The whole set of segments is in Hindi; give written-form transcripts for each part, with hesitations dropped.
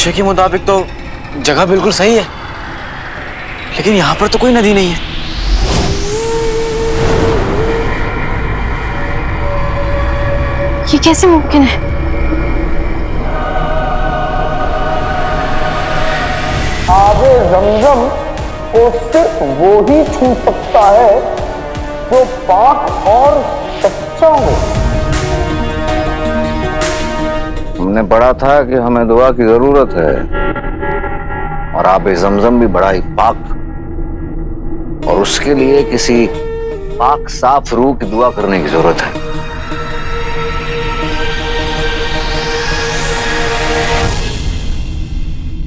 नक्शे के मुताबिक तो जगह बिल्कुल सही है, लेकिन यहाँ पर तो कोई नदी नहीं है। ये कैसे मुमकिन है? आबे जमजम को सिर्फ वो ही छू सकता है जो पाक और सच्चा हो। हमने पढ़ा था कि हमें दुआ की जरूरत है, और आबे जमजम भी बड़ा ही पाक, और उसके लिए किसी पाक साफ रूह की दुआ करने की जरूरत है।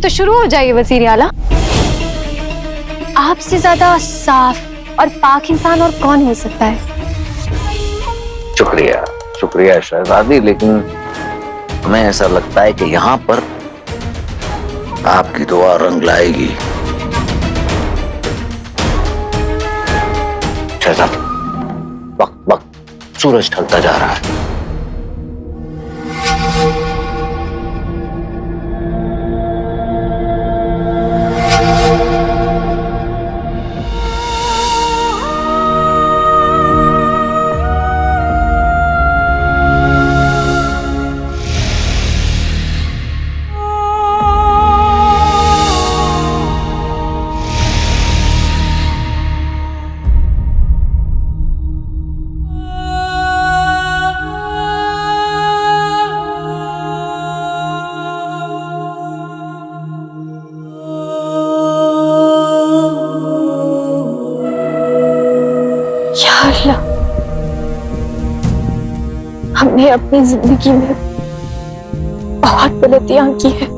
तो शुरू हो जाइए वजीर आला। आपसे ज्यादा साफ और पाक इंसान और कौन हो सकता है? शुक्रिया शुक्रिया शहजादी, लेकिन हमें ऐसा लगता है कि यहाँ पर आपकी दुआ रंग लाएगी। शहजादी, वक्त वक्त सूरज ढलता जा रहा है। हमने अपनी जिंदगी में बहुत गलतियां की हैं,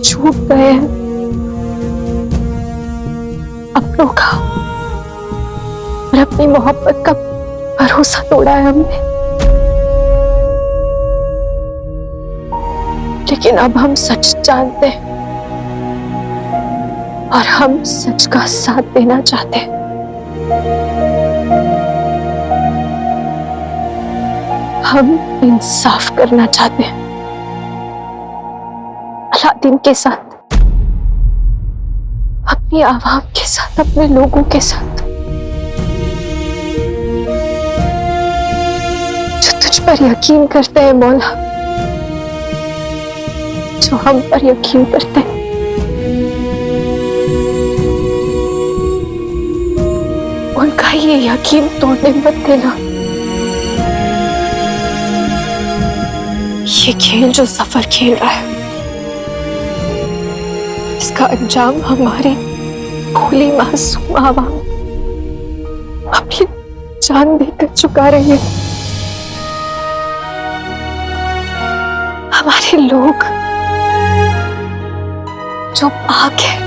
झूठ गए हैं, अपनों का और अपनी मोहब्बत का भरोसा तोड़ा है हमने। लेकिन अब हम सच जानते हैं और हम सच का साथ देना चाहते हैं। हम इंसाफ करना चाहते हैं अलादीन के साथ, अपनी आवाम के साथ, अपने लोगों के साथ, जो तुझ पर यकीन करते हैं मौला, जो हम पर यकीन करते हैं। उनका ये यकीन तोड़ने मत देना। ये खेल जो सफर खेल रहा है, इसका अंजाम हमारी भोली मासूम आवाम अपनी जान देकर चुका रही है। हमारे लोग जो पाक है,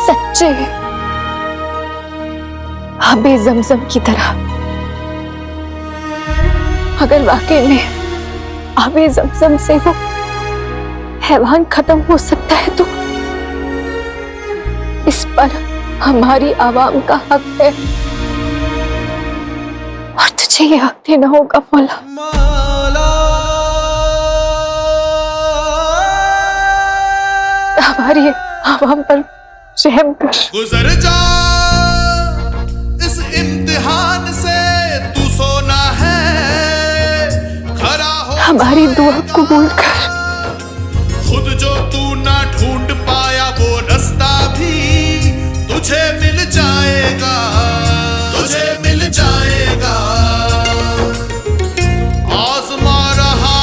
सच्चे हैं, आबे जमजम की तरह। अगर वाकई में आबे जमजम से वो हैवान खत्म हो सकता है तो इस पर हमारी आवाम का हक है, और तुझे ये हक देना होगा मौला। हमारी आवाम पर रहम कर। गुजर जा इस इम्तिहान से, तू सोना है, खरा हो हमारी दुआ कबूल कर। खुद जो तू ना ढूंढ पाया वो रास्ता भी तुझे मिल जाएगा, तुझे मिल जाएगा। आजमा रहा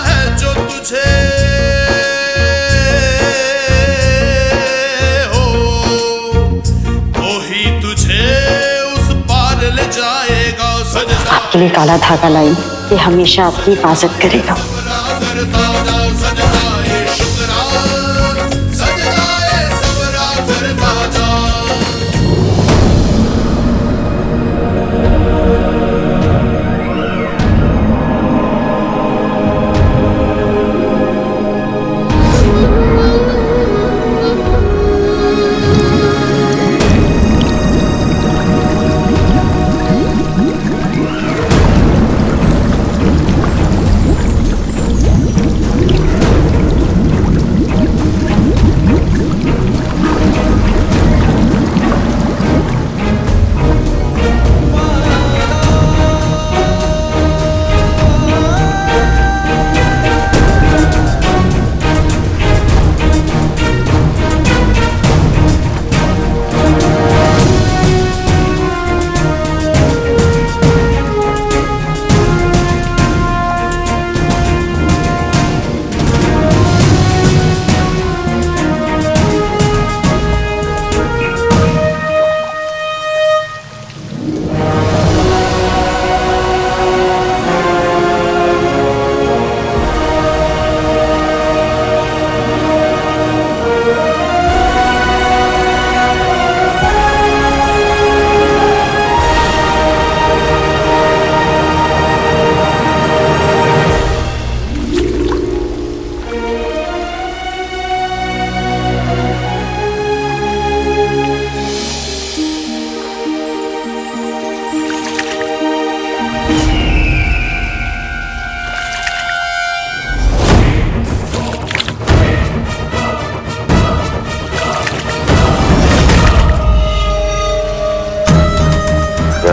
है जो तुझे हो, वही तुझे उस पार ले जाएगा। आपके लिए काला धागा लाई, ये हमेशा आपकी हिफाजत करेगा।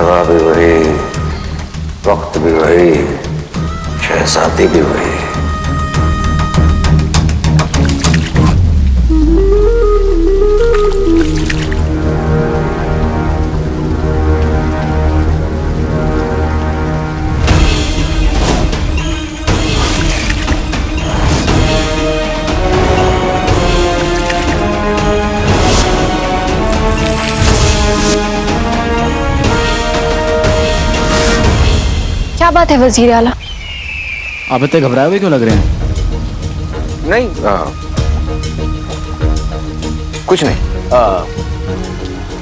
जगह भी वही, वक्त भी वही, शहजादी भी वही। क्या बात है वजीर आला? आप इतने घबराए हुए क्यों लग रहे हैं? नहीं, कुछ नहीं।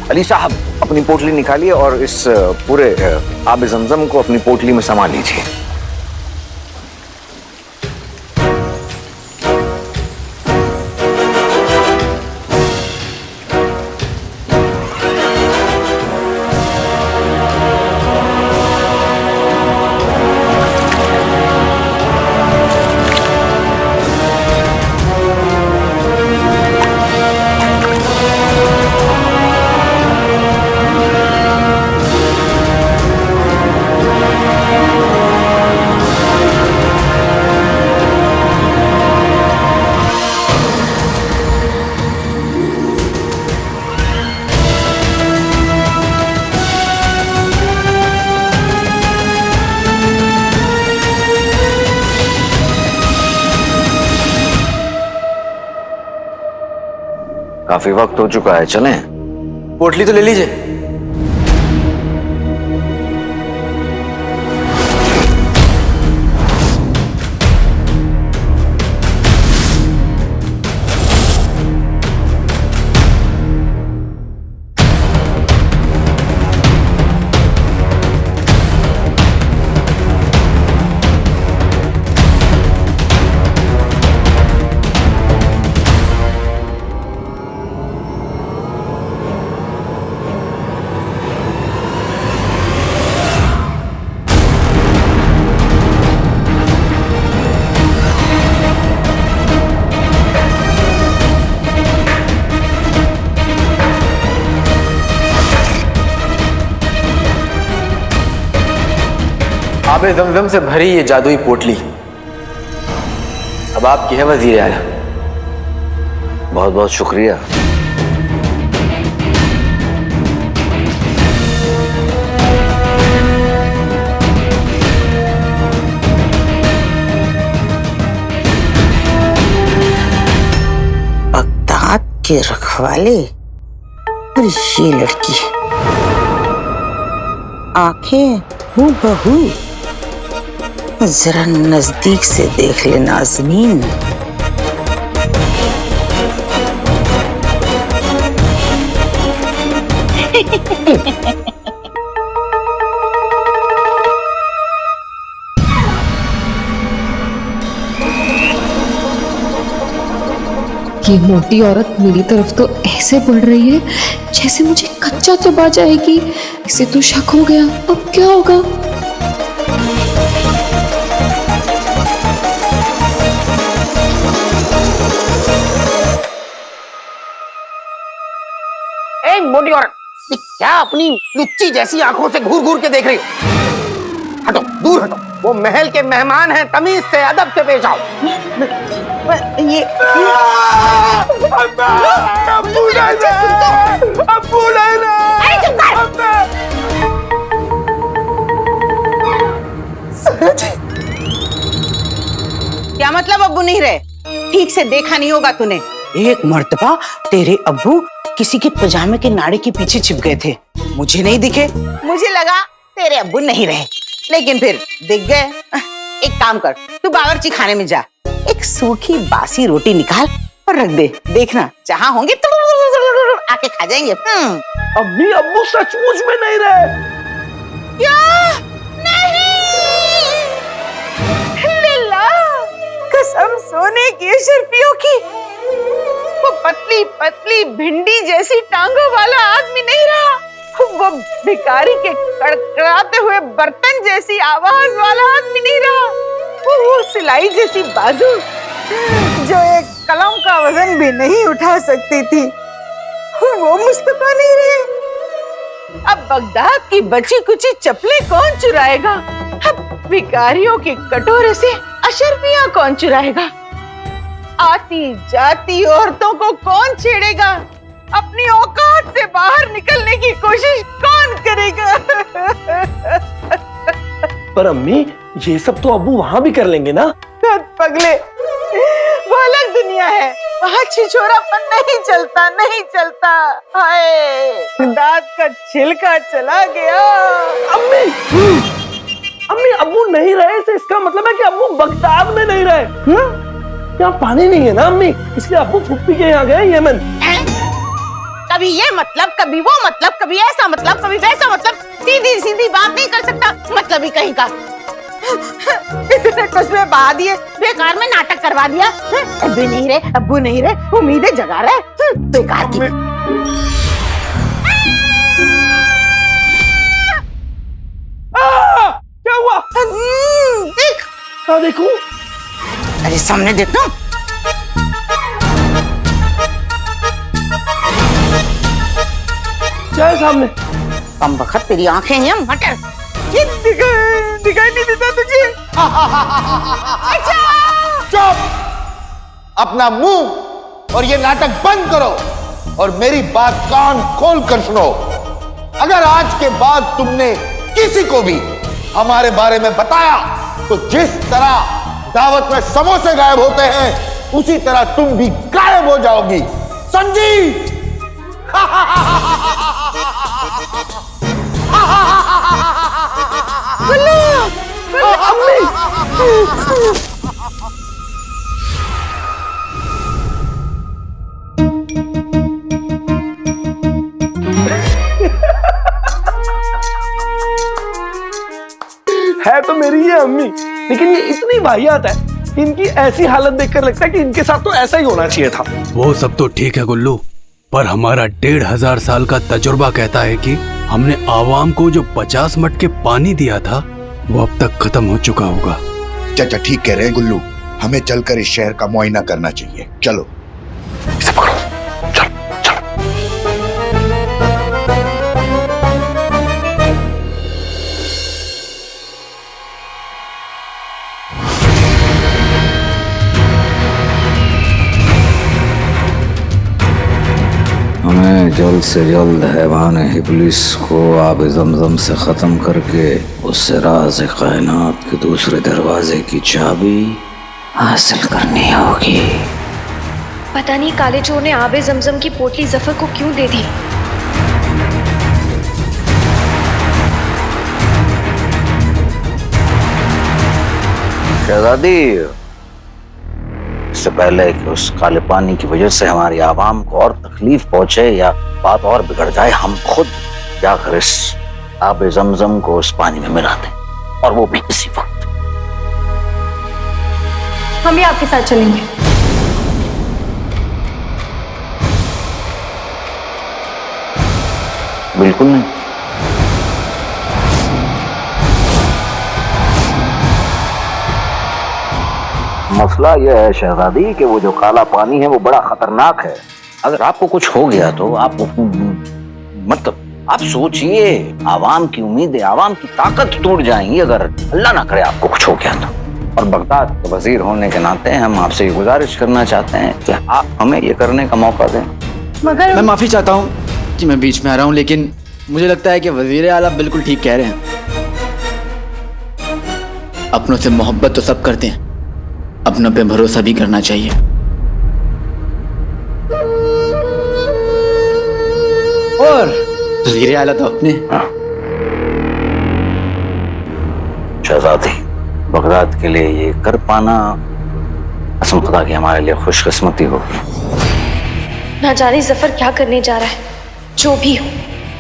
अली साहब, अपनी पोटली निकालिए और इस पूरे आब जमजम को अपनी पोटली में समा लीजिए। काफी वक्त हो चुका है, चलें? पोटली तो ले लीजिए। आबे जमजम से भरी ये जादुई पोटली अब आपकी है वजीर आला। बहुत बहुत शुक्रिया। बगदाद के रखवाले और ये लड़की, आंखें हूबहू। जरा नजदीक से देख ले नाज़नीन। ये मोटी औरत मेरी तरफ तो ऐसे बढ़ रही है जैसे मुझे कच्चा चबा जाएगी। इसे तो शक हो गया, अब क्या होगा? ए मोटी औरत, क्या अपनी लुच्ची जैसी आंखों से घूर घूर के देख रही हो? हटो, दूर हटो। वो महल के मेहमान हैं, तमीज से अदब से पेश आओ। ये क्या मतलब अब्बू नहीं रहे? ठीक से देखा नहीं होगा तूने। एक मर्तबा तेरे अब्बू किसी के पजामे के नाड़े के पीछे छिप गए थे, मुझे नहीं दिखे। मुझे लगा तेरे अब्बू नहीं रहे, लेकिन फिर दिख गए। एक काम कर, तू बावर्ची खाने में जा, एक सूखी बासी रोटी निकाल और रख दे। देखना जहाँ होंगे आके खा जाएंगे। अभी अब्बू सचमुच में नहीं रहे। क्या? नहीं, लिल्ला, कसम सोने की शर्फियों की, वो पतली पतली भिंडी जैसी टांगों वाला आदमी नहीं रहा। वो भिखारी के कड़कड़ाते हुए बर्तन जैसी आवाज वाला आदमी नहीं रहा। वो सिलाई जैसी बाजू जो एक कलम का वजन भी नहीं उठा सकती थी, वो मुस्तफा नहीं रहे। अब बगदाद की बची कुची चप्पलें कौन चुराएगा? अब भिखारियों के कटोरे से अशर्फियां कौन चुराएगा? आती जाती औरतों को कौन छेड़ेगा? अपनी औकात से बाहर निकलने की कोशिश कौन करेगा? पर अम्मी, ये सब तो अब्बू वहाँ भी कर लेंगे ना? पगले, वो अलग दुनिया है, वहाँ छिछोरापन नहीं चलता, नहीं चलता। हाय, दांत का छिलका चला गया। अम्मी, अम्मी, अब्बू नहीं रहे तो इसका मतलब है कि अब्बू बगदाद में नहीं रहे। यहाँ पानी नहीं है ना अम्मी, इसलिए अब्बू फुप्पी के यहाँ गए यमन। कभी ये मतलब, कभी वो मतलब, कभी ऐसा मतलब, कभी वैसा मतलब, सीधी सीधी बात नहीं कर सकता, मतलब ही कहीं का। इतने कस्मे बहा दिए, बेकार में नाटक करवा दिया। अब्बू नहीं रहे, अब्बू नहीं रहे, उम्मीदें जगा रहे, बेकार की। क्या हुआ? देख, हाँ देखूं। अरे सामने देखना। क्या है सामने? कम वक्त तेरी आंखें हैं मटर। ये दिखाई नहीं देता तुझे? अच्छा। चुप! अपना मुंह और ये नाटक बंद करो और मेरी बात कान खोल कर सुनो। अगर आज के बाद तुमने किसी को भी हमारे बारे में बताया तो जिस तरह दावत में समोसे गायब होते हैं उसी तरह तुम भी गायब हो जाओगी, समझी? है तो मेरी ये अम्मी, लेकिन ये इतनी वाहियात है, इनकी ऐसी हालत देखकर लगता है कि इनके साथ तो ऐसा ही होना चाहिए था। वो सब तो ठीक है गुल्लू, पर हमारा 1500 साल का तजुर्बा कहता है कि हमने आवाम को जो 50 मटके पानी दिया था वो अब तक खत्म हो चुका होगा। चाचा ठीक कह रहे हैं गुल्लू, हमें चलकर इस शहर का मुआयना करना चाहिए। चलो इसे पकड़ो, चलो चलो। हमें जल्द से जल्द हैवान इब्लिस को आब ज़मज़म से ख़त्म करके उससे राज़ कायनात के दूसरे दरवाजे की चाबी हासिल करनी होगी। पता नहीं काले चोर ने आबे जमजम की पोटली जफर को क्यों दे दी। शहजादी, इससे पहले कि उस काले पानी की वजह से हमारी आवाम को और तकलीफ पहुंचे या बात और बिगड़ जाए, हम खुद जाकर इस आबे ज़मज़म को उस पानी में मिला दें, और वो भी इसी वक्त। हम भी आपके साथ चलेंगे। बिल्कुल नहीं। मसला यह है शहजादी कि वो जो काला पानी है वो बड़ा खतरनाक है। अगर आपको कुछ हो गया तो आप मतलब आप सोचिए, आवाम की उम्मीदें, आवाम की ताकत टूट जाएंगी अगर अल्लाह ना करे आपको कुछ हो गया तो। और बगदाद के वजीर होने के नाते हम आपसे ये गुजारिश करना चाहते हैं कि आप हमें ये करने का मौका दें। मगर मैं माफी चाहता हूँ कि मैं बीच में आ रहा हूँ, लेकिन मुझे लगता है कि वजीर आला बिल्कुल ठीक कह रहे हैं। अपनों से मोहब्बत तो सब करते हैं, अपनों पे भरोसा भी करना चाहिए। और वजीर आला तो अपने। शहजादी, बगदाद के लिए ये कर पाना कसम खुदा की हमारे लिए खुशकिस्मती होगी। ना जाने जफर क्या करने जा रहा है। जो भी हो,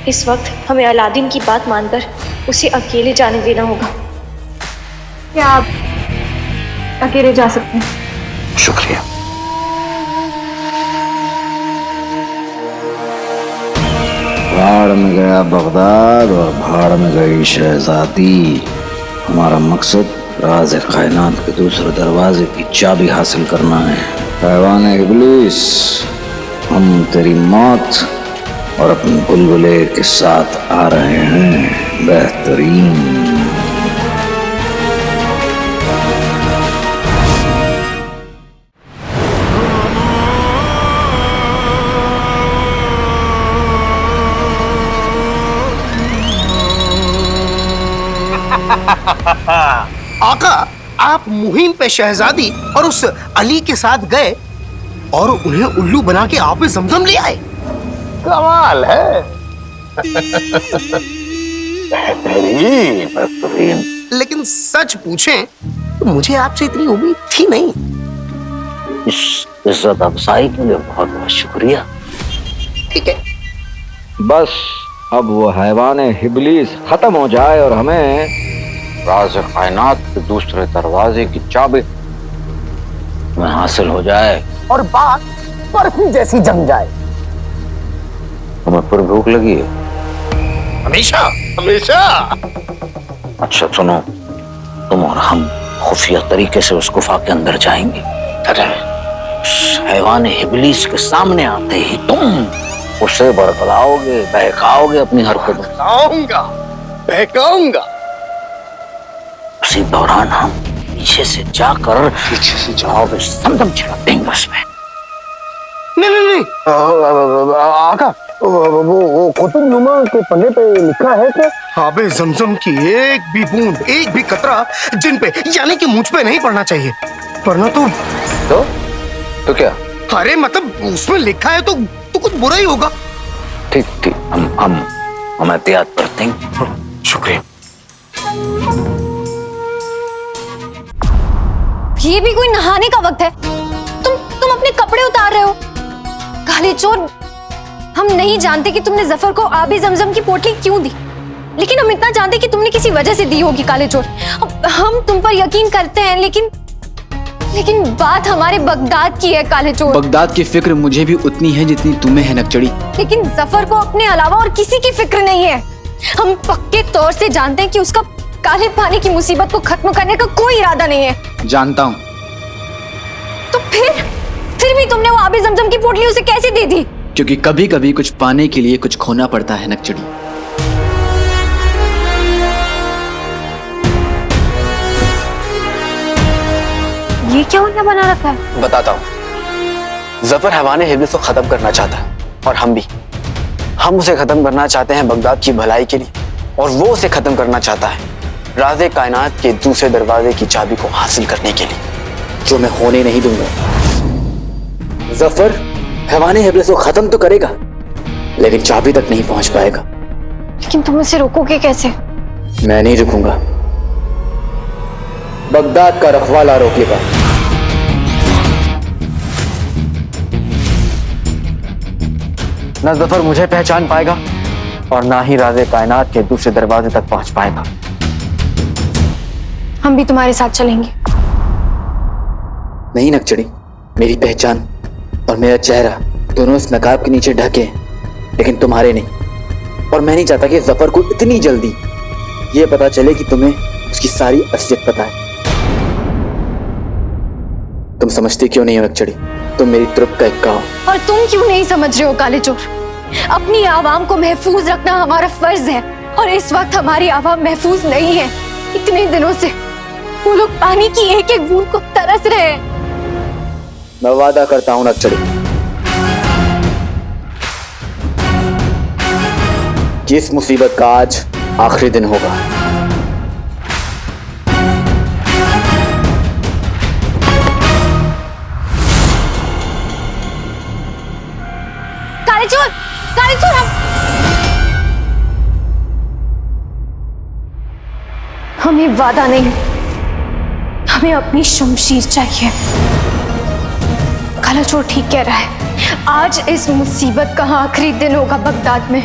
इस वक्त हमें अलादीन की बात मानकर उसे अकेले जाने देना होगा। क्या आप अकेले जा सकते हैं? शुक्रिया। भाड़ में गया बगदाद और भाड़ में गई शहजादी। हमारा मकसद राज कायनात के दूसरे दरवाजे की चाबी हासिल करना है। हैवान इब्लिस, हम तेरी मौत और अपने बुलबुले के साथ आ रहे हैं बेहतरीन। आका, आप मुहिम पे शहजादी और उस अली के साथ गए और उन्हें उल्लू बना के आप जमजम ले आए। कमाल है। बेहतरीन। लेकिन सच पूछें तो मुझे आपसे इतनी उम्मीद थी नहीं। इस इज्जत अफजाई के लिए बहुत बहुत शुक्रिया। ठीक है, बस अब वो हैवान हिबलीस खत्म हो जाए और हमें राज कायनात के दूसरे दरवाजे की चाबी में हासिल हो जाए और बात बर्फी जैसी जम जाए। तुम्हें फिर भूख लगी है? हमेशा हमेशा। अच्छा सुनो, तुम और हम खुफिया तरीके से उस गुफा के अंदर जाएंगे। अरे हैवान हिबलीस के सामने आते ही तुम उसे बरगलाओगे, बहकाओगे अपनी हरकतों। बहकाऊंगा। उसी दौरान हम पीछे से जाओगे, समदम छिड़क देंगे उसमें। नहीं आका, वो कुतुबनुमा के पन्ने पे लिखा है कि आबे जमजम की एक भी बूंद, एक भी कतरा जिन पे यानी कि मुझ पे नहीं पड़ना चाहिए, वरना तो क्या? अरे मतलब उसमें लिखा है तो कुछ बुरा ही होगा। ठीक ठीक, हम एहतियात बरतें हैं। शुक्रिया। ये भी कोई नहाने का वक्त है? तुम अपने कपड़े उतार रहे हो। काले चोर, हम नहीं जानते कि तुमने जफर को आबे जमजम की पोटली क्यों दी, लेकिन हम इतना जानते कि तुमने किसी वजह से दी होगी। काले चोर, हम तुम पर यकीन करते हैं, लेकिन बात हमारे बगदाद की है। काले चोर, बगदाद की फिक्र मुझे भी उतनी है जितनी तुम्हें है नकचड़ी। लेकिन जफर को अपने अलावा और किसी की फिक्र नहीं है। हम पक्के तौर से जानते हैं कि उसका काले पानी की मुसीबत को खत्म करने का कोई इरादा नहीं है। जानता हूँ। तो फिर भी तुमने वो आबे जमजम की पोटली उसे कैसे दे दी? क्योंकि कभी कभी कुछ पाने के लिए कुछ खोना पड़ता है नकचड़ी। ये क्या उन्हें बना रखा है? बताता हूँ। जफर हैवान हिबलीस को खत्म करना चाहता है और हम उसे खत्म करना चाहते हैं बगदाद की भलाई के लिए, और वो उसे खत्म करना चाहता है राज़े कायनात के दूसरे दरवाजे की चाबी को हासिल करने के लिए, जो मैं होने नहीं दूंगा। जफर हैवान हिबलीस को खत्म तो करेगा, लेकिन चाबी तक नहीं पहुंच पाएगा। लेकिन तुम उसे रोकोगे कैसे? मैं नहीं रुकूंगा, बगदाद का रखवाला रोकेगा। न जफर मुझे पहचान पाएगा और ना ही राज़े कायनात के दूसरे दरवाजे तक पहुंच पाएगा। हम भी तुम्हारे साथ चलेंगे। नहीं नकचड़ी, मेरी पहचान और मेरा चेहरा दोनों इस नकाब के नीचे ढके हैं, लेकिन तुम्हारे नहीं। और मैं नहीं चाहता कि जफर को इतनी जल्दी ये पता चले कि तुम्हें उसकी सारी असलियत पता है। तुम समझते क्यों नहीं हो नकचड़ी? तुम मेरी तुरुप का इक्का हो। और तुम क्यों नहीं समझ रहे हो काले चोर? अपनी आवाम को महफूज रखना हमारा फर्ज है, और इस वक्त हमारी आवाम महफूज नहीं है। इतने दिनों से वो लोग पानी की एक एक बूंद को तरस रहे हैं। मैं वादा करता हूं नकचड़ी कि इस मुसीबत का आज आखिरी दिन होगा। काले चोर, हमें वादा नहीं, हमें अपनी शमशीर चाहिए। काला चोर ठीक कह रहा है। आज इस मुसीबत का आखिरी दिन होगा बगदाद में,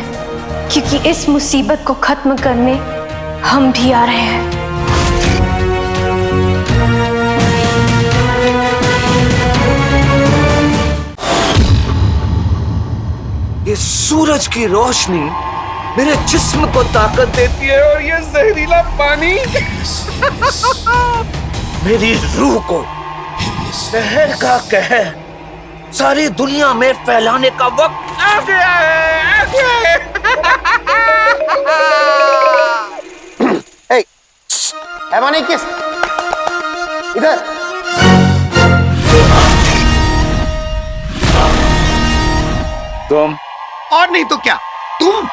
क्योंकि इस मुसीबत को खत्म करने हम भी आ रहे हैं। ये सूरज की रोशनी मेरे जिस्म को ताकत देती है, और ये जहरीला पानी मेरी रूह को शहर का कहर सारी दुनिया में फैलाने का वक्त आ गया है। हैवान किस इधर। तुम और नहीं तो क्या तुम।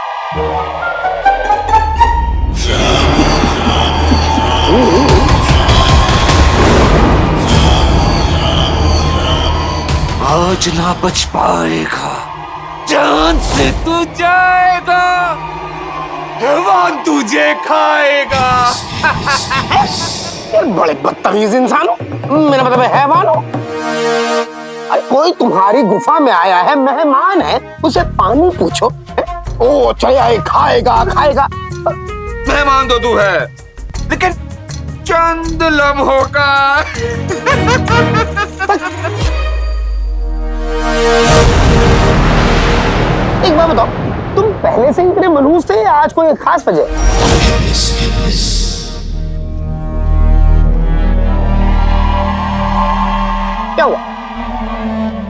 आज ना बच पाएगा, जान से तू जाएगा, हैवान तुझे खाएगा। यार बड़े बदतमीज इंसान हो, मेरा मतलब है हैवान हो। अरे कोई तुम्हारी गुफा में आया है, मेहमान है, उसे पानी पूछो। ओ चया खाएगा खाएगा। मेहमान तो तू है, लेकिन चंद लम्हों का। एक बात बताओ, तुम पहले से इतने मनहूस थे या आज कोई खास वजह? क्या हुआ?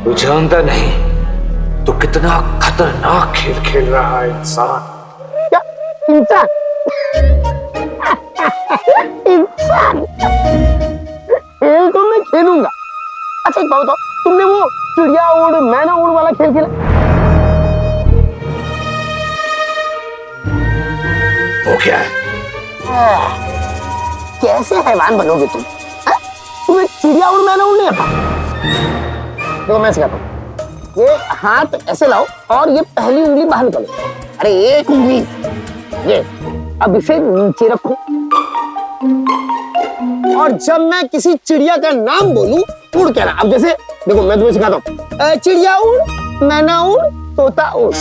तू जानता नहीं तो कितना खतरनाक खेल खेल रहा है इंसान। क्या इंसान? इंसान खेल तो मैं खेलूंगा। अच्छा एक बात बताओ, तुमने वो चिड़िया उड़ मैना उड़ वाला खेल खेला? वो क्या है? कैसे हैवान बनोगे तुम? तुम्हें चिड़िया उड़ मैना उड़ नहीं आता? देखो मैं सिखाता हूँ। ये हाथ ऐसे लाओ और ये पहली उंगली बाहर निकालो। अरे एक उंगली ये, अब इसे नीचे रखो और जब मैं किसी चिड़िया का नाम बोलूं उड़ कहना। अब जैसे देखो मैं तुम्हें सिखाता हूँ, चिड़िया उड़ मैना उड़ तोता उड़।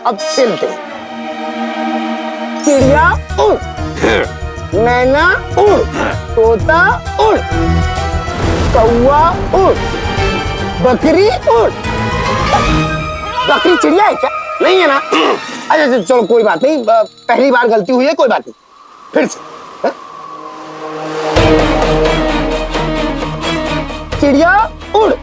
अब खेलते हैं। चिड़िया उड़ मैना उड़ तोता उड़ कौवा उड़ बकरी उड़। बकरी चिड़िया है क्या? नहीं है ना? अच्छा चलो कोई बात नहीं, पहली बार गलती हुई है, कोई बात नहीं, फिर से। चिड़िया उड़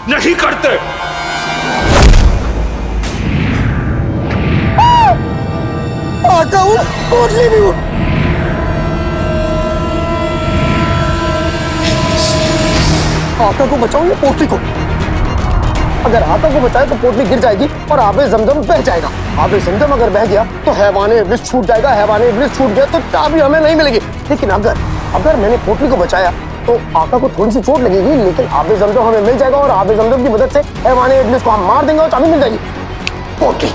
नहीं करते। आका उड़ पोटली भी उड़। आका को बचाओ या पोटली को? अगर आका को बचाए तो पोटली गिर जाएगी और आबे जमजम बह जाएगा। आबे जमजम अगर बह गया तो हैवाने इब्लिस छूट जाएगा। हैवाने इब्लिस छूट गया तो चाबी हमें नहीं मिलेगी। लेकिन अगर मैंने पोटली को बचाया तो आका को थोड़ी सी चोट लगेगी, लेकिन आबे जमजम हमें मिल जाएगा और आबे जमजम की मदद से हैवाने इब्लिस को हम मार देंगे और चाबी मिल जाएगी। पोटली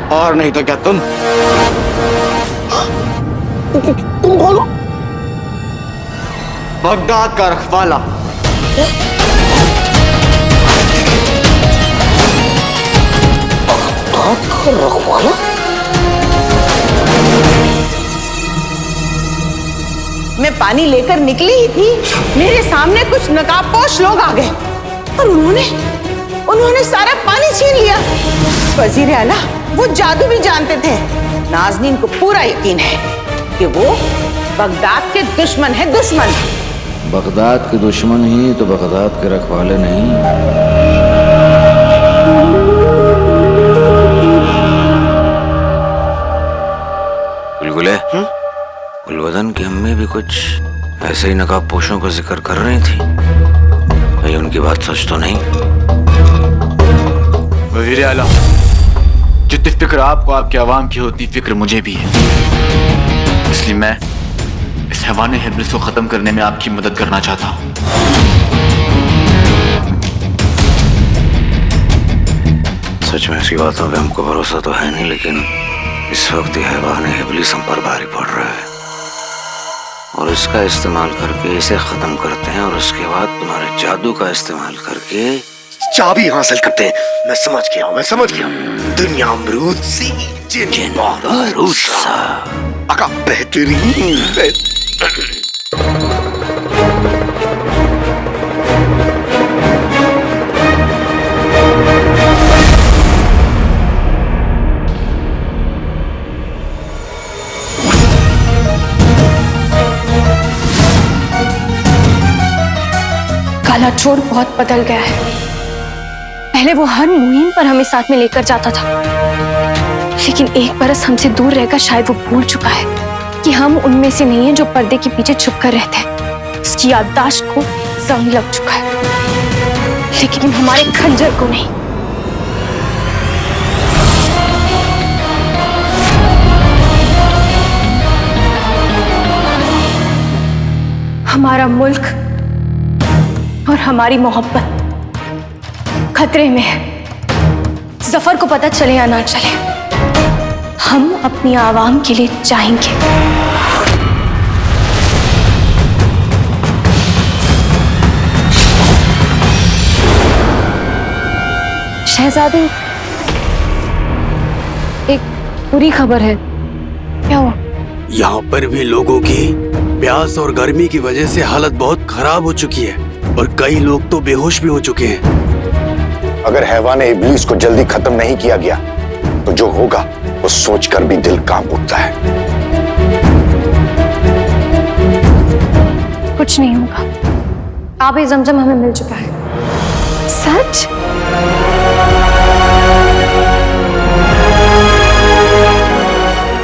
और नहीं तो क्या तुम बोलो। बगदाद का रखवाला रखवाला? मैं पानी लेकर निकली ही थी, मेरे सामने कुछ नकाबपोश लोग आ गए और उन्होंने सारा पानी छीन लिया। वजीर आला वो जादू भी जानते थे। नाज़नीन को पूरा यकीन है कि वो बगदाद के दुश्मन है, दुश्मन। बगदाद के दुश्मन ही तो बगदाद के रखवाले नहीं। गुलगुले, गुलबदन की अम्मी भी कुछ ऐसे ही नकाबपोशों का जिक्र कर रही थी। भाई उनकी बात सच तो नहीं? वज़ीर आला, जितनी फिक्र आपको आपके अवाम की होती फिक्र मुझे भी है। इसलिए मैं इस हैवाने इब्लिस को खत्म करने में आपकी मदद करना चाहता हूँ। सच में इसकी बातों पे हमको भरोसा तो है नहीं, लेकिन इस वक्त यह हैवाने इब्लिस हम पर भारी पड़ रहा है और इसका इस्तेमाल करके इसे खत्म करते हैं और उसके बाद तुम्हारे जादू का इस्तेमाल करके चाबी हासिल करते हैं। मैं समझ गया। दुनिया अमरूद सी, जिन बारूद सा। आका बेहतरीन। काला चोर बहुत बदल गया है। पहले वो हर मुहिम पर हमें साथ में लेकर जाता था, लेकिन एक बरस हमसे दूर रहकर शायद वो भूल चुका है कि हम उनमें से नहीं हैं जो पर्दे के पीछे छुपकर रहते हैं। उसकी याददाश्त को जंग लग चुका है, लेकिन हमारे खंजर को नहीं। हमारा मुल्क और हमारी मोहब्बत खतरे में है। जफर को पता चले या ना चले, हम अपनी आवाम के लिए जाएंगे। शहजादी, एक बुरी खबर है। क्या हुआ? यहाँ पर भी लोगों की प्यास और गर्मी की वजह से हालत बहुत खराब हो चुकी है और कई लोग तो बेहोश भी हो चुके हैं। अगर हैवाने इब्लीस को जल्दी खत्म नहीं किया गया तो जो होगा वो सोचकर भी दिल कांप उठता है। कुछ नहीं होगा। आबे जमजम हमें मिल चुका है। सच?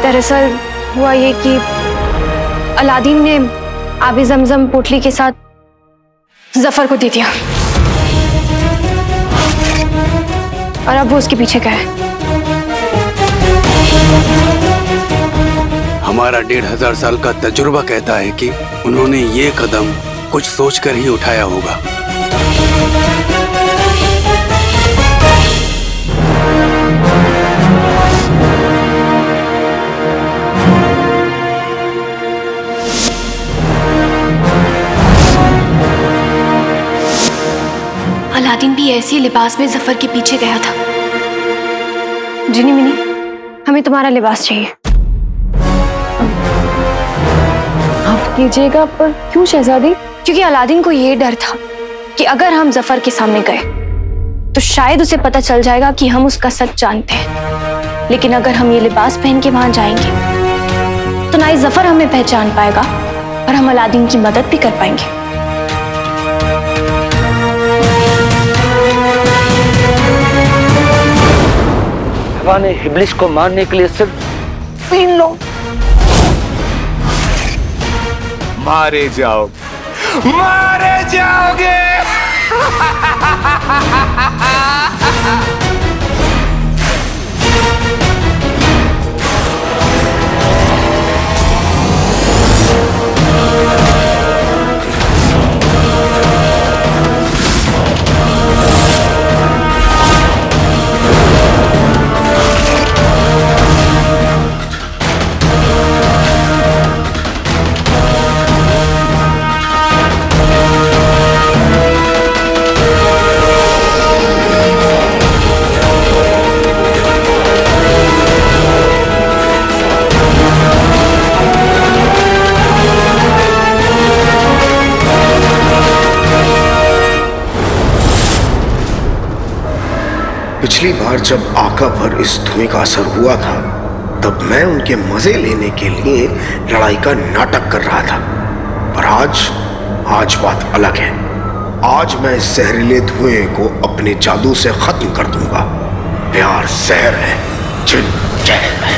दरअसल हुआ ये कि अलादीन ने आबे जमजम पोटली के साथ जफर को दे दिया और अब वो उसके पीछे गया है। हमारा 1500 साल का तजुर्बा कहता है कि उन्होंने ये कदम कुछ सोचकर ही उठाया होगा। अलादीन भी ऐसे लिबास में जफर के पीछे गया था। जिनी मिनी, हमें तुम्हारा लिबास चाहिए। माफ कीजिएगा, पर क्यों शहजादी? क्योंकि अलादीन को ये डर था कि अगर हम जफर के सामने गए तो शायद उसे पता चल जाएगा कि हम उसका सच जानते हैं। लेकिन अगर हम ये लिबास पहन के वहां जाएंगे तो ना ही जफर हमें पहचान पाएगा और हम अलादीन की मदद भी कर पाएंगे। हैवाने इब्लिस को मारने के लिए सिर्फ 3 लोग मारे जाओगे। पिछली बार जब आका पर इस धुएं का असर हुआ था, तब मैं उनके मजे लेने के लिए लड़ाई का नाटक कर रहा था। पर आज बात अलग है। आज मैं इस जहरीले धुएं को अपने जादू से खत्म कर दूंगा। प्यार जहर है, जिन जहर है।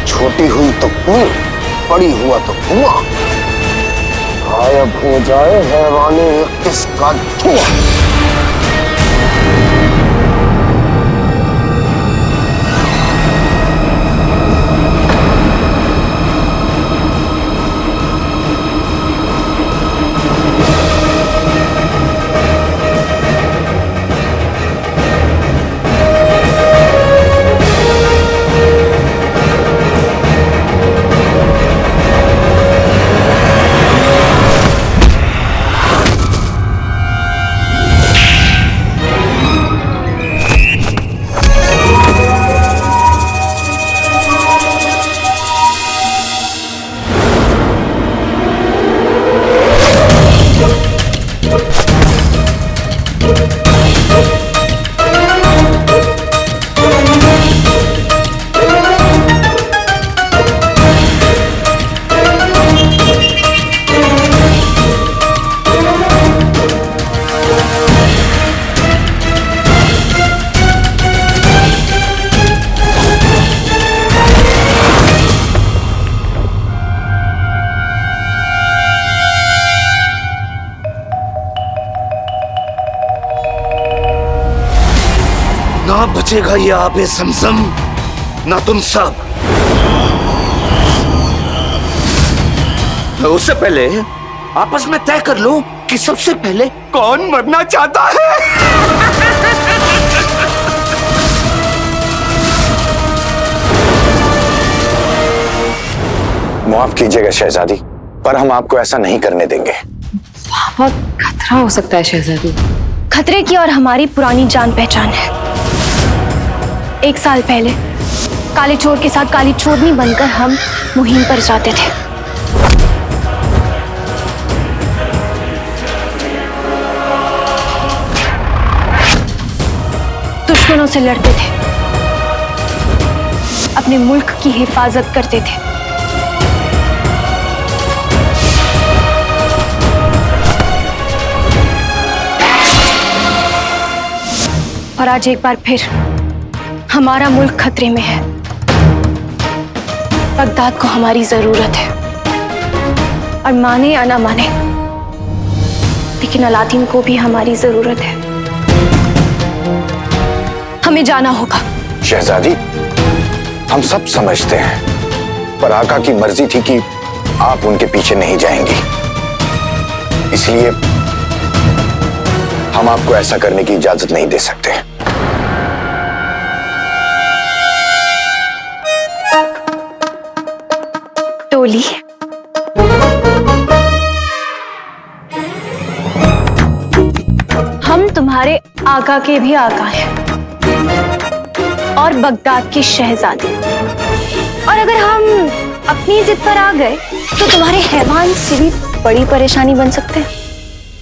छोटी हुई तो कुएं, बड़ी हुआ तो कुआं, गायब हो जाए हैवाने 31 का धुआं। ना बचेगा ये आबे समसम, ना तुम सब। तो उससे पहले आपस में तय कर लो कि सबसे पहले कौन मरना चाहता है। माफ कीजिएगा शहजादी, पर हम आपको ऐसा नहीं करने देंगे। बहुत खतरा हो सकता है शहजादी। खतरे की और हमारी पुरानी जान पहचान है। 1 साल पहले काले चोर के साथ काली चोरनी बनकर हम मुहिम पर जाते थे। दुश्मनों से लड़ते थे, अपने मुल्क की हिफाजत करते थे। और आज एक बार फिर हमारा मुल्क खतरे में है। बगदाद को हमारी जरूरत है, और माने या ना माने, लेकिन अलादीन को भी हमारी जरूरत है। हमें जाना होगा। शहजादी, हम सब समझते हैं, पर आका की मर्जी थी कि आप उनके पीछे नहीं जाएंगी, इसलिए हम आपको ऐसा करने की इजाजत नहीं दे सकते। टोली, हम तुम्हारे आका के भी आका हैं और बगदाद की शहजादी। और अगर हम अपनी जिद पर आ गए तो तुम्हारे हैवान से भी बड़ी परेशानी बन सकते हैं।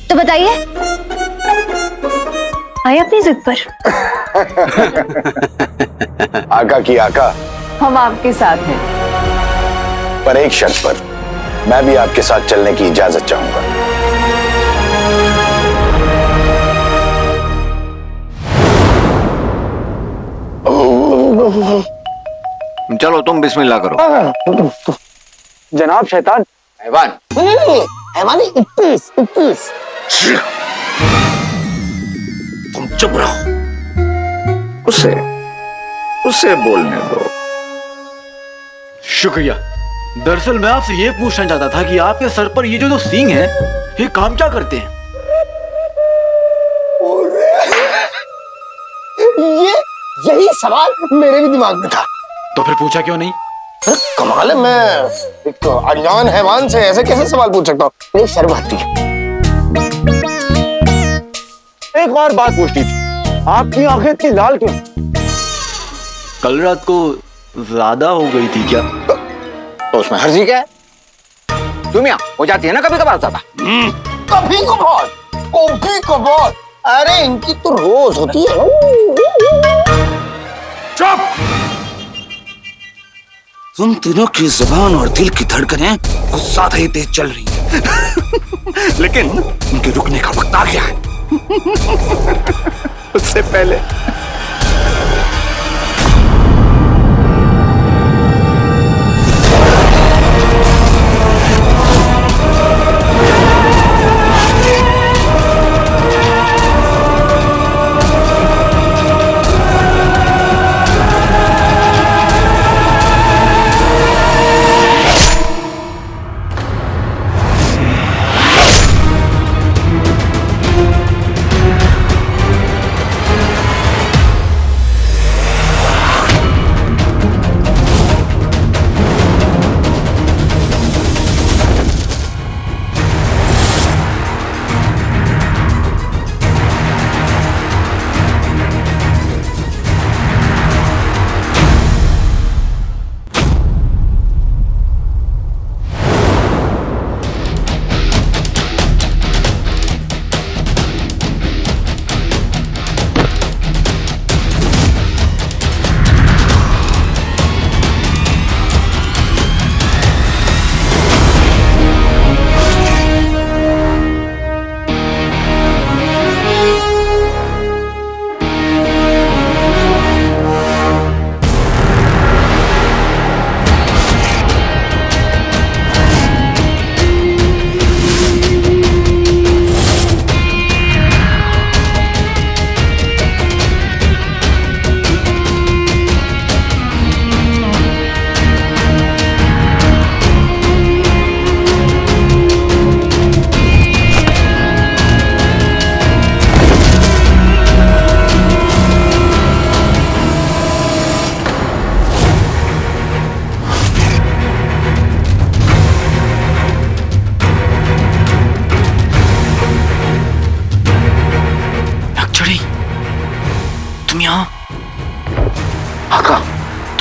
तो बताइए, आए अपनी जिद पर? आका की आका, हम आपके साथ हैं, पर एक शर्त पर। मैं भी आपके साथ चलने की इजाजत चाहूंगा। चलो तुम बिस्मिल्लाह करो। जनाब शैतान। हैवान। हैवानी 31। तुम चुप रहो, उसे बोलने दो। शुक्रिया। दरअसल मैं आपसे ये पूछना चाहता था कि आपके सर पर ये जो सींग है, ये काम क्या करते हैं? यही सवाल मेरे भी दिमाग में था। तो फिर पूछा क्यों नहीं? कमाल है, मैं एक अनजान हैवान से ऐसे कैसे सवाल पूछ सकता हूँ? मेरी शर्म आती है। एक और बात पूछनी थी, आपकी आंखें इतनी लाल क्यों? कल रात को ज्यादा हो गई थी क्या? तो उसमें हर्जी क्या है? तुम यहाँ हो जाती है ना कभी कभार ज्यादा। कभी कभार गोभी कबाब, अरे इनकी तो रोज होती है। चुप! तुम तीनों की जुबान और दिल की धड़कनें कुछ ज्यादा ही तेज चल रही हैं। लेकिन उनके रुकने का वक्त आ गया है। उससे पहले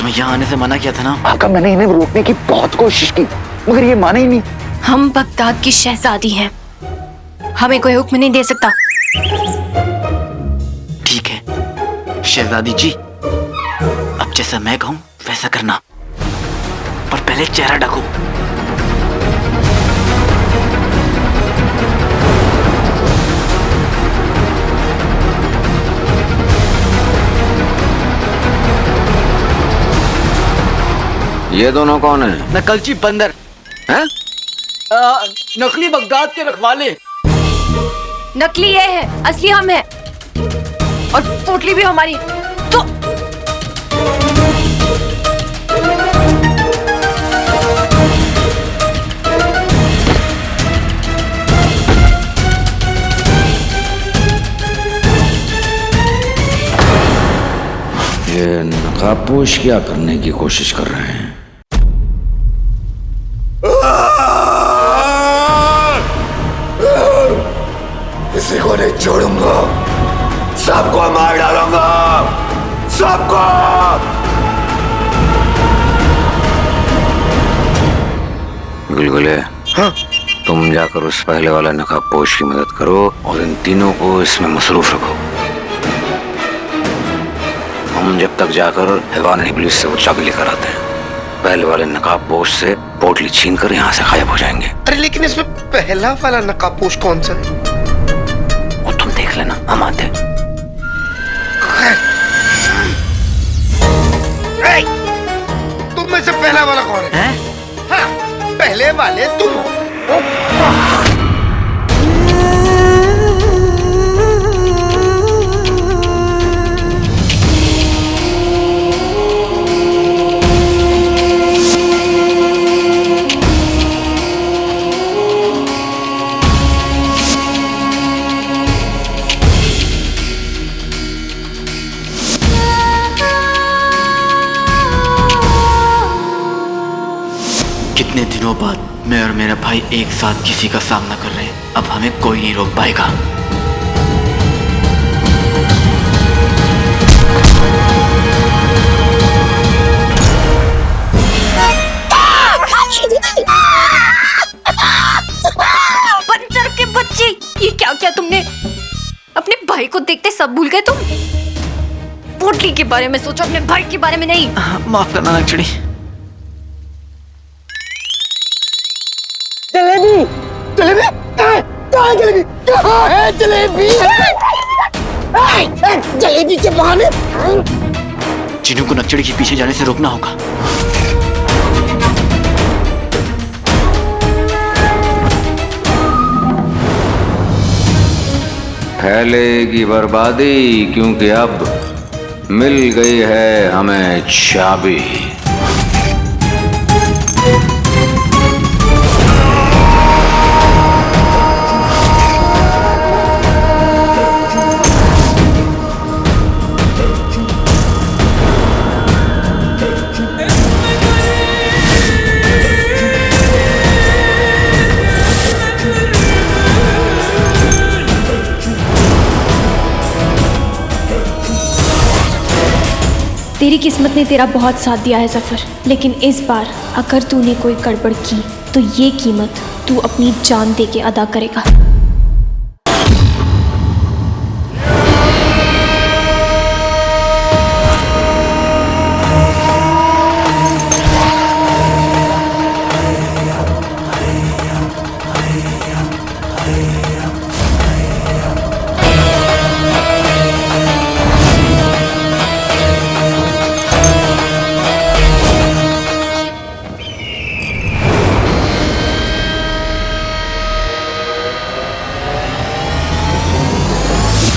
यहाँ आने से मना किया था ना? आका, मैंने इन्हें रोकने की बहुत कोशिश की मगर ये माने ही नहीं। हम बगदाद की शहजादी हैं, हमें कोई हुक्म नहीं दे सकता। ठीक है शहजादी जी, अब जैसा मैं कहूं वैसा करना, पर पहले चेहरा ढको। ये दोनों कौन है? नकलची बंदर हैं? नकली बगदाद के रखवाले। नकली ये है, असली हम है, और पोटली भी हमारी। तो ये नकाबपोश क्या करने की कोशिश कर रहे हैं? किसी को नहीं छोड़ूंगा, सबको मार डालूंगा, सबको। गुलगुले, हाँ? तुम जाकर उस पहले वाला नकाबपोश की मदद करो और इन तीनों को इसमें मसरूफ रखो। हम जब तक जाकर हैवान इब्लिस से वो चाबी लेकर आते हैं, पहले वाले नकाबपोश से पोटली छीन कर यहाँ से गायब हो जाएंगे। अरे लेकिन इसमें पहला वाला नकाबपोश कौन सा है? वो तुम देख लेना, हम आते हैं। तुम में से पहला वाला कौन है? हाँ, पहले वाले तुम हो। कितने दिनों बाद मैं और मेरा भाई एक साथ किसी का सामना कर रहे हैं, अब हमें कोई नहीं रोक पाएगा। बंदर के बच्चे, ये क्या किया तुमने? सब भूल गए तुम? पोटली के बारे में सोचो, अपने भाई के बारे में नहीं। माफ करना नक्चड़ी। जलेबी जलेबी कहाँ है जलेबी? कहाँ है जलेबी? जलेबी के बहाने चिनू को नक्चड़ी के पीछे जाने से रोकना होगा। फैलेगी बर्बादी, क्योंकि अब मिल गई है हमें चाबी। तेरी किस्मत ने तेरा बहुत साथ दिया है जफर, लेकिन इस बार अगर तूने कोई गड़बड़ की तो ये कीमत तू अपनी जान दे के अदा करेगा।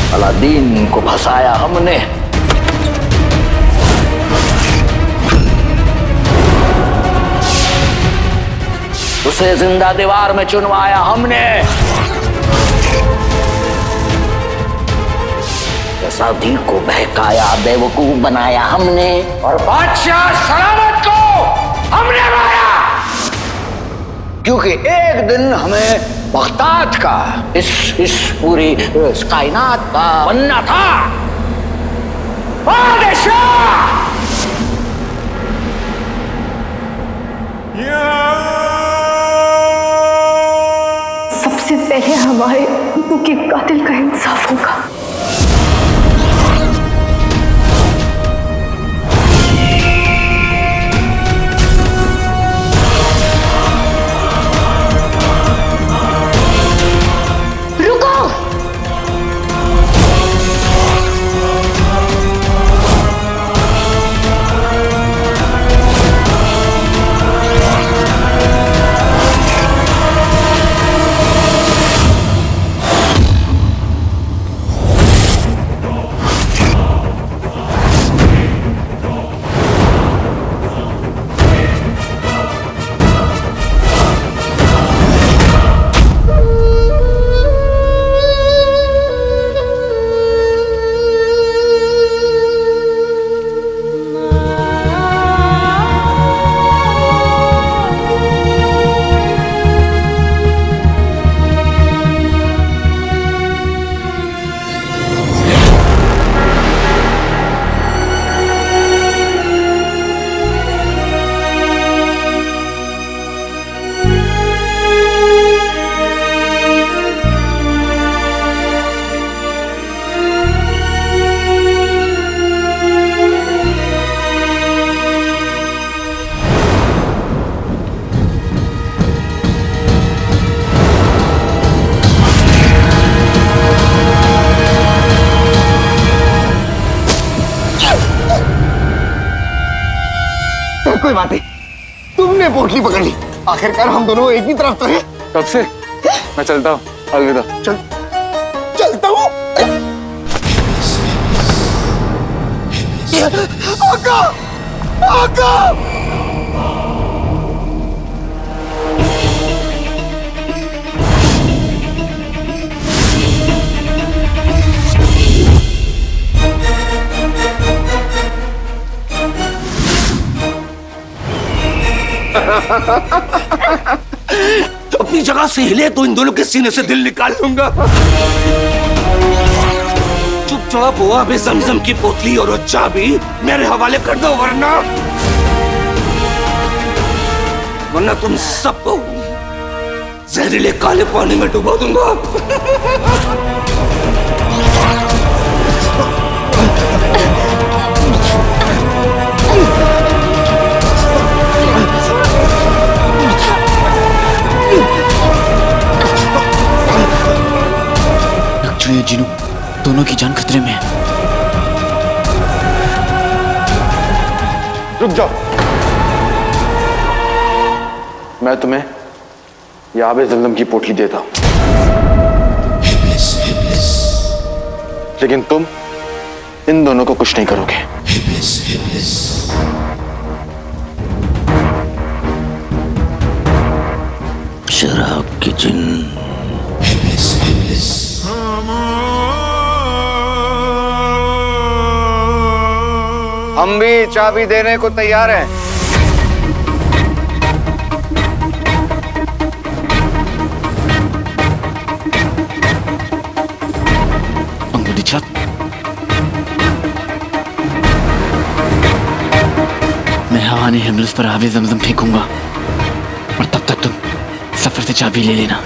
अलादीन को फंसाया हमने, उसे जिंदा दीवार में चुनवाया हमने, साधी को बहकाया, बेवकूफ बनाया हमने, और बादशाह सलामत को हमने मारा। क्योंकि एक दिन हमें बगदाद का इस पूरी कायनात का बनना था बादशाह। सबसे पहले हमारे अब्बू के कातिल का इंसाफ होगा। कोई बात नहीं, तुमने पोटली पकड़ ली। आखिरकार हम दोनों एक ही तरफ तो हैं। कब से? मैं चलता हूँ, अलविदा। चलता हूँ। आका, आका। अपनी जगह से हिले तो इन दोनों के सीने से दिल निकाल लूंगा। चुपचाप हुआ भी जमजम की पोतली और चाबी मेरे हवाले कर दो, वरना तुम सबको जहरीले काले पानी में डुबा दूंगा। जिनू, दोनों की जान खतरे में है। रुक जाओ। मैं तुम्हें ये आबे ज़मज़म की पोटली देता हूं, लेकिन तुम इन दोनों को कुछ नहीं करोगे। शराब की जिन। हम भी चाबी देने को तैयार हैं। अंगूठी छत, मैं हवाने हिमलस पर आबे ज़मज़म फेंकूंगा और तब तक तुम सफर से चाबी ले लेना।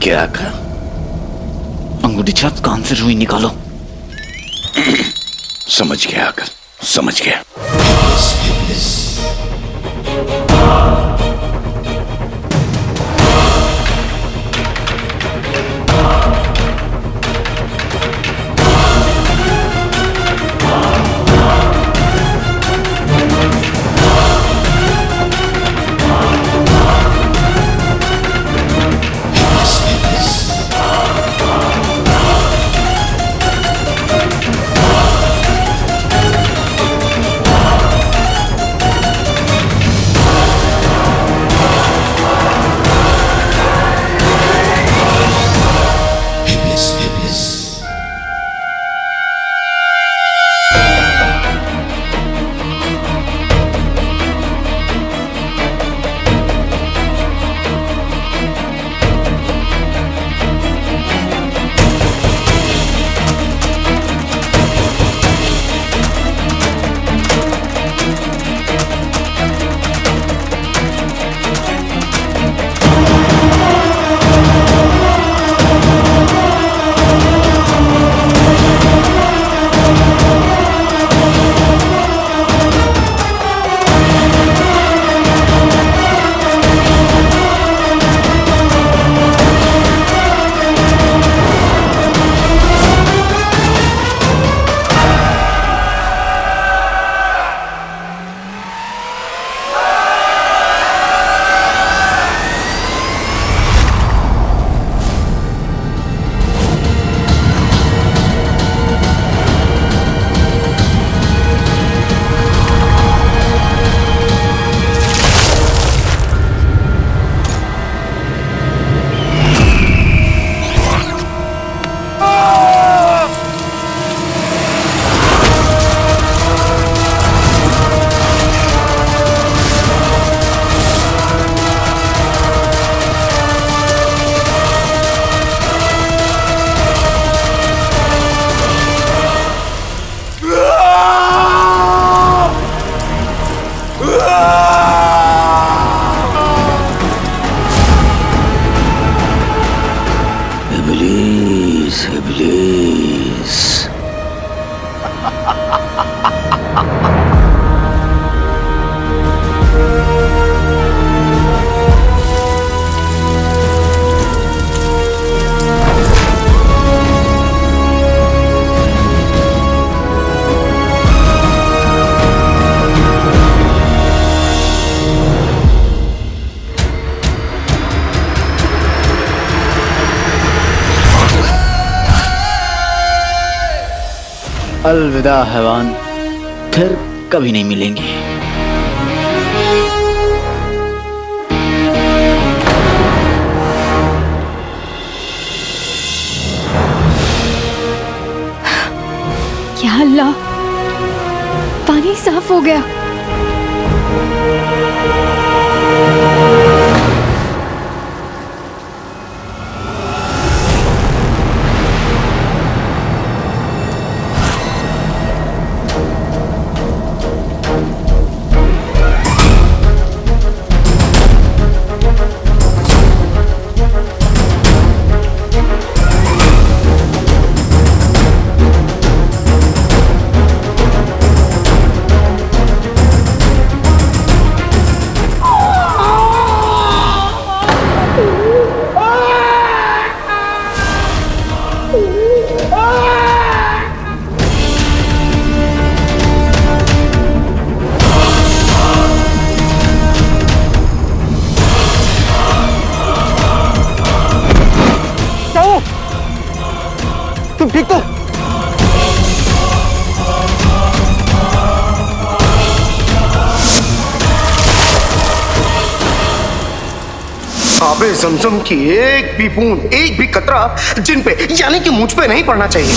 क्या कहा? अंगूठी छत, कान से रुई निकालो। समझ गया आकर, समझ गया। इब्लीस, इब्लीस। अलविदा हैवान, फिर कभी नहीं मिलेंगे। या अल्लाह, पानी साफ हो गया। ठीक तो? आबे जमजम की एक भी बूंद, एक भी कतरा जिन पे यानी कि मुझ पे नहीं पड़ना चाहिए।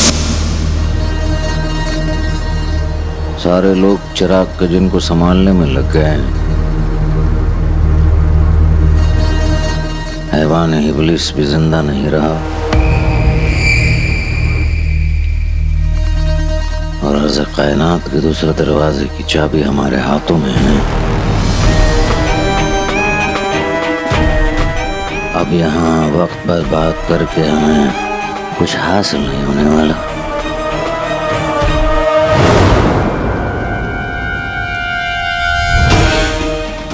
सारे लोग चिराग के जिन को संभालने में लग गए हैं। हैवान इब्लिस भी जिंदा नहीं रहा और अर्ज़ कायनात के दूसरे दरवाजे की चाबी हमारे हाथों में है। अब यहाँ वक्त बर्बाद करके हमें कुछ हासिल नहीं होने वाला।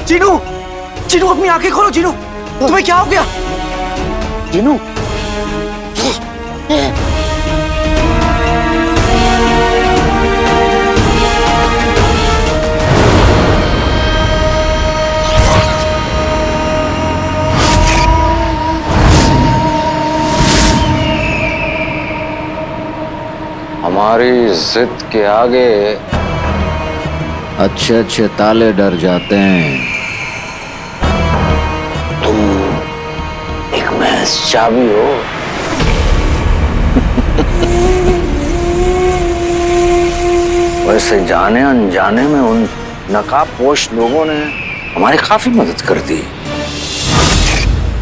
जीनू, जीनू अपनी आंखें खोलो। जीनू, तुम्हें क्या हो गया? जीनू, हमारी जिद के आगे अच्छे अच्छे ताले डर जाते हैं। तुम एक महज चाबी हो। वैसे जाने अनजाने में उन नकाबपोश लोगों ने हमारी काफी मदद कर दी।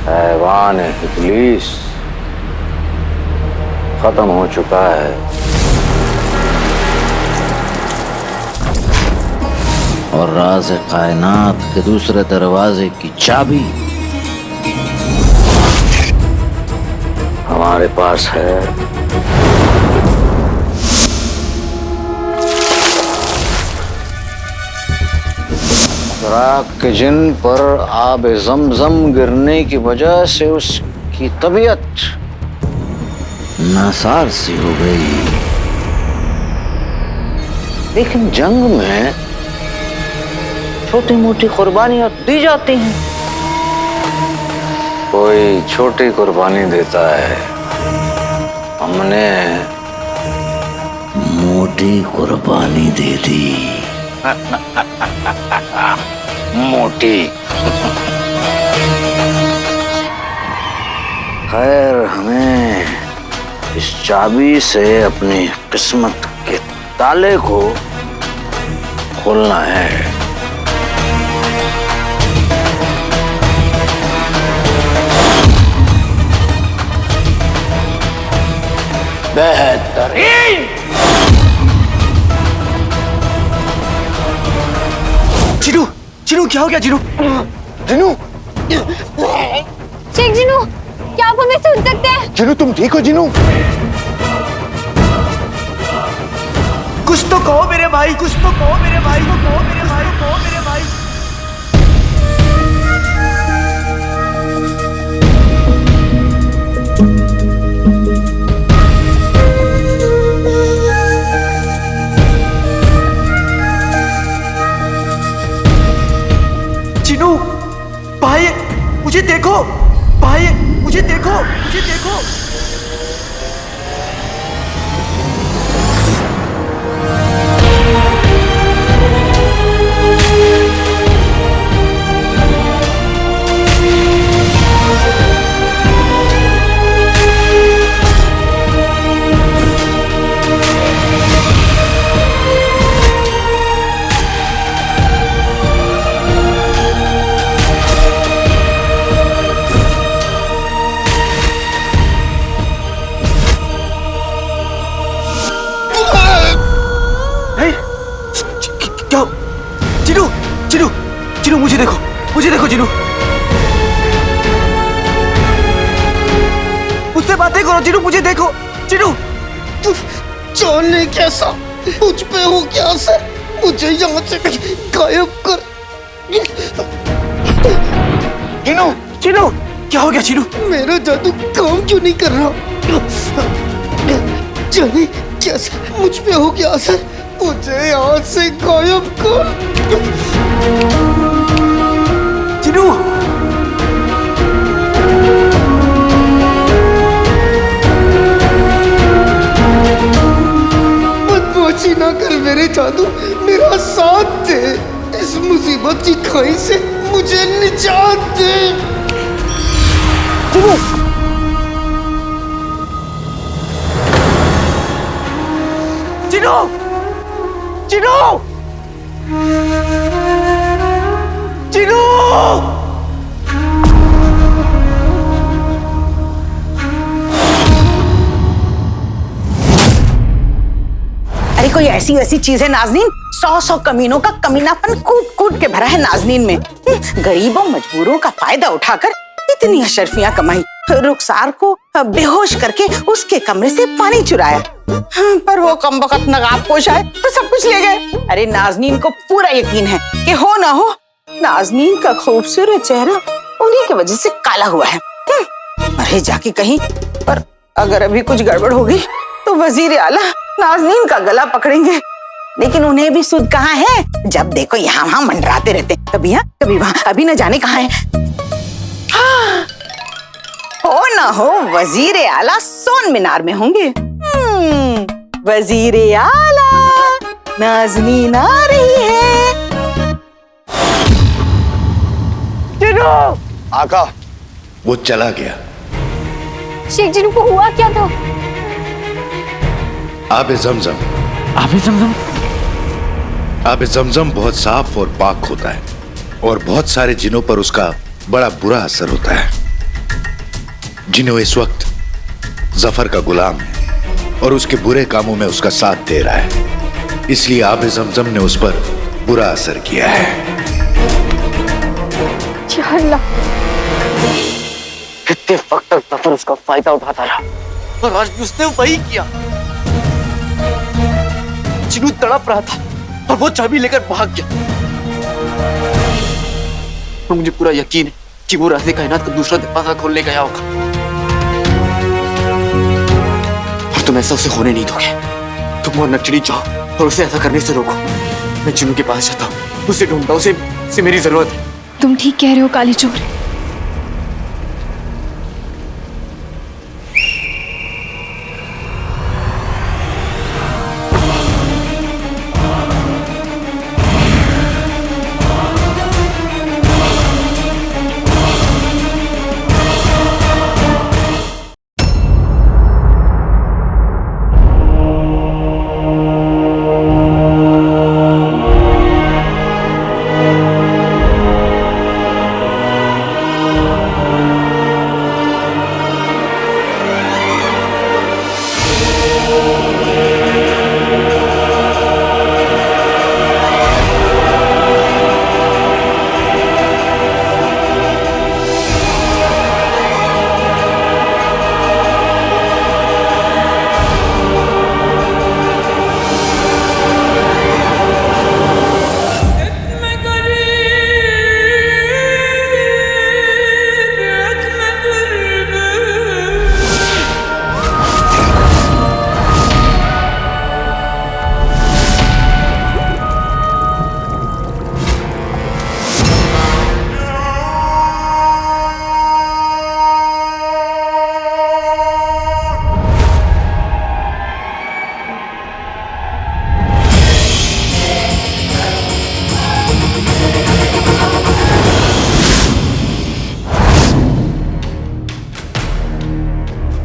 हैवान इब्लिस खत्म हो चुका है और राज़ कायनात के दूसरे दरवाजे की चाबी हमारे पास है। चिराग के जिन पर आब ज़मज़म गिरने की वजह से उसकी तबीयत नासार सी हो गई, लेकिन जंग में छोटी मोटी कुर्बानियां दी जाती हैं। कोई छोटी कुर्बानी देता है, हमने मोटी कुर्बानी दे दी। मोटी। खैर, हमें इस चाबी से अपनी किस्मत के ताले को खोलना है। बेहतरीन। जीनू, जीनू क्या हो गया? जीनू, जीनू, शेख जीनू, क्या आप हमें सुन सकते हैं? जीनू तुम ठीक हो? जीनू, कुछ तो कहो मेरे भाई, कुछ तो कहो मेरे भाई, को कहो मेरे भाई, कहो मेरे भाई। जीनू, भाई मुझे देखो, भाई मुझे देखो, मुझे देखो। क्या? जीनू, जीनू, जीनू मुझे देखो, मुझे देखो जीनू। मुझसे बातें करो जीनू, मुझे देखो जीनू। जाने कैसा मुझ पे हो क्या असर, मुझे यहाँ से गायब कर। जीनू, जीनू क्या हो गया? जीनू, मेरा जादू काम क्यों नहीं कर रहा? जाने कैसा मुझ पे हो क्या असर, मुझे यहाँ से गायब कर। जीनू, मेरे जादू मेरा साथ दे, इस मुसीबत की खाई से मुझे निजात दे। चिनू, चिनू, चिनू, चिनू। अरे कोई ऐसी वैसी चीज है नाज़नीन, 100 कमीनों का कमीनापन कूट कूट के भरा है नाज़नीन में। गरीबों मजबूरों का फायदा उठाकर इतनी अशरफियां कमाई, रुखसार को बेहोश करके उसके कमरे से पानी चुराया, पर वो कमबख्त नकाबपोश आए तो सब कुछ ले गए। अरे नाज़नीन को पूरा यकीन है कि हो ना हो नाज़नीन का खूबसूरत चेहरा उन्हीं की वजह से काला हुआ है। अरे जाके कहीं, पर अगर अभी कुछ गड़बड़ होगी तो वजीर आला नाज़नीन का गला पकड़ेंगे। लेकिन उन्हें भी सुध कहाँ है, जब देखो यहाँ वहाँ मंडराते रहते, कभी यहाँ कभी वहाँ, अभी न जाने कहाँ है। हाँ, हो ना हो वजीर आला सोन मीनार में होंगे। वजीर आला, नाज़नीन आ रही है। चिनू, आका, वो चला गया। शेख जिनू को हुआ क्या था? आबे ज़मज़म। आबे ज़मज़म? आबे ज़मज़म बहुत साफ और पाक होता है और बहुत सारे जिनों पर उसका बड़ा बुरा असर होता है। जिन्हों इस वक्त जफर का गुलाम है और उसके बुरे कामों में उसका साथ दे रहा है, इसलिए आबे ज़मज़म ने उस पर बुरा असर किया है। कितने वक्त तक जफर उसका फायदा उठाता रहा और आज भी उसने वही किया। जिनू तड़प रहा था और वो चाबी लेकर भाग गया। और मुझे पूरा यकीन है कि वो राज़े कायनात का दूसरा दरवाजा खोलने गया होगा। और तुम ऐसा उसे होने नहीं दोगे। तुम और नटचड़ी जाओ और उसे ऐसा करने से रोको। मैं जिनू के पास जाता हूँ, उसे ढूंढता हूँ, उसे मेरी जरूरत है। तुम ठीक कह रहे हो काली चोर।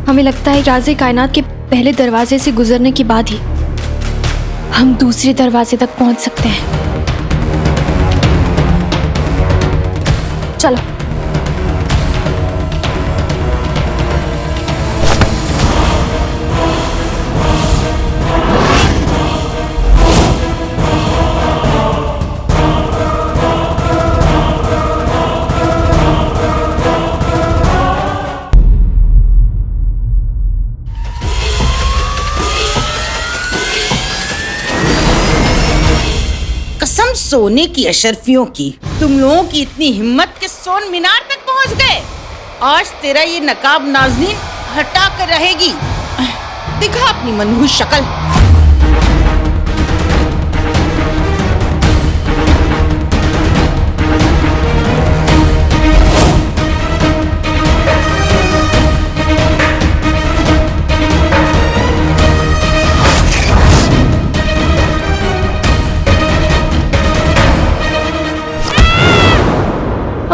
हमें लगता है राज़े कायनात के पहले दरवाजे से गुजरने के बाद ही हम दूसरे दरवाजे तक पहुंच सकते हैं। चलो। सोने की अशरफियों की, तुम लोगों की इतनी हिम्मत के सोन मीनार तक पहुंच गए। आज तेरा ये नकाब नाज़नीन हटा कर रहेगी। दिखा अपनी मनहूस शक्ल।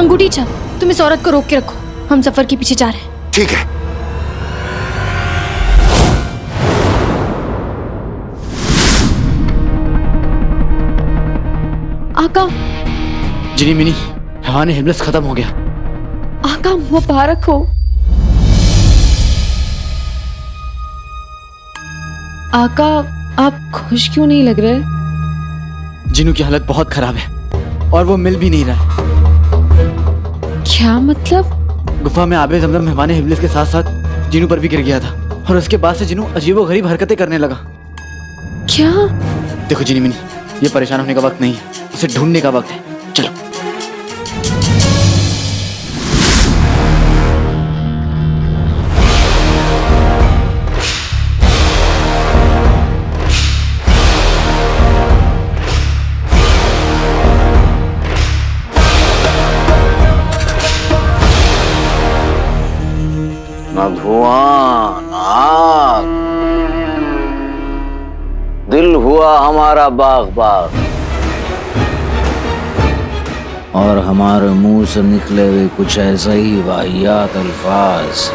अंगूठी छाप, तुम इस औरत को रोक के रखो, हम जफर के पीछे जा रहे हैं। ठीक है। आका। जिनी मिनी, हैवान हिब्लिस खत्म हो गया। आका मुबारक हो। आका, आप खुश क्यों नहीं लग रहे? जिनू की हालत बहुत खराब है और वो मिल भी नहीं रहा। क्या मतलब? गुफा में आबे जमजम हैवान हिब्लिस के साथ साथ जिनू पर भी गिर गया था और उसके बाद से जिनू अजीबोगरीब हरकतें करने लगा। क्या? देखो जिनी मिनी, ये परेशान होने का वक्त नहीं है, उसे ढूंढने का वक्त है। चलो। ना धुआं ना आग, दिल हुआ हमारा बाग बाग, और हमारे मुंह से निकले हुए कुछ ऐसा ही वाहियात अल्फाज।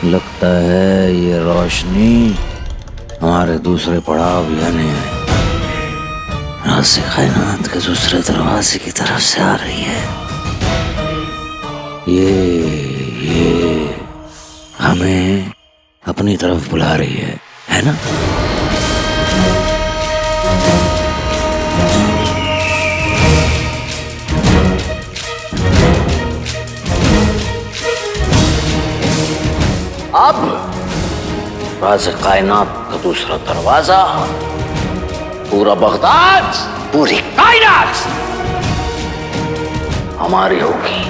लगता है ये रोशनी हमारे दूसरे पड़ाव यानी राज़े कायनात के दूसरे दरवाजे की तरफ से आ रही है। ये हमें अपनी तरफ बुला रही है ना? अब राज़े कायनात का दूसरा दरवाजा, पूरा बगदाद, पूरी कायनात हमारी होगी।